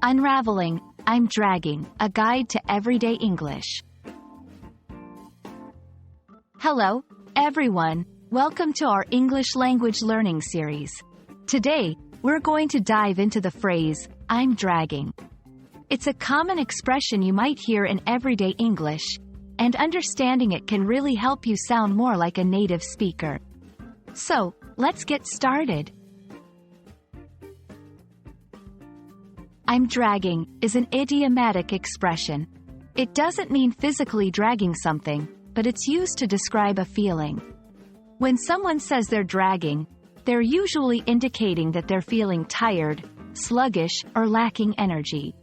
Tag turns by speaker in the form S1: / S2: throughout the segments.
S1: Unraveling, I'm Dragging, a guide to everyday English. Hello, everyone. Welcome to our English language learning series. Today, we're going to dive into the phrase, I'm dragging. It's a common expression you might hear in everyday English, and understanding it can really help you sound more like a native speaker. So, let's get started. I'm dragging is an idiomatic expression. It doesn't mean physically dragging something, but it's used to describe a feeling. When someone says they're dragging, they're usually indicating that they're feeling tired, sluggish, or lacking energy.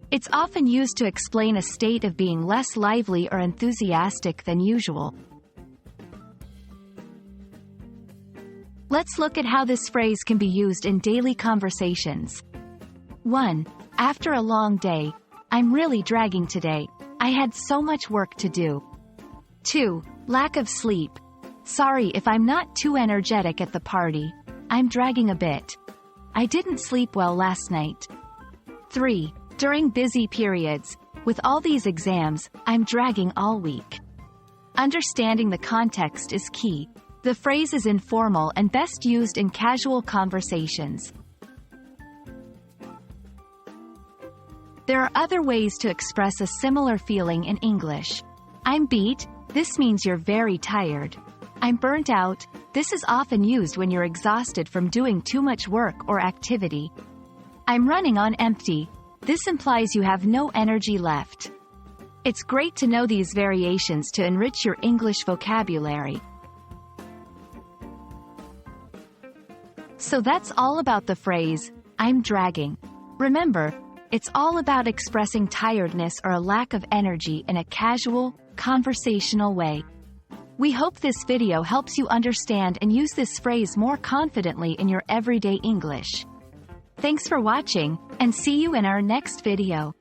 S1: It's often used to explain a state of being less lively or enthusiastic than usual. Let's look at how this phrase can be used in daily conversations. 1. After a long day, I'm really dragging today. I had so much work to do. 2. Lack of sleep. Sorry if I'm not too energetic at the party. I'm dragging a bit. I didn't sleep well last night. 3. During busy periods, with all these exams, I'm dragging all week. Understanding the context is key. The phrase is informal and best used in casual conversations. There are other ways to express a similar feeling in English. I'm beat. This means you're very tired. I'm burnt out. This is often used when you're exhausted from doing too much work or activity. I'm running on empty. This implies you have no energy left. It's great to know these variations to enrich your English vocabulary. So that's all about the phrase, I'm dragging. Remember, it's all about expressing tiredness or a lack of energy in a casual, conversational way. We hope this video helps you understand and use this phrase more confidently in your everyday English. Thanks for watching, and see you in our next video.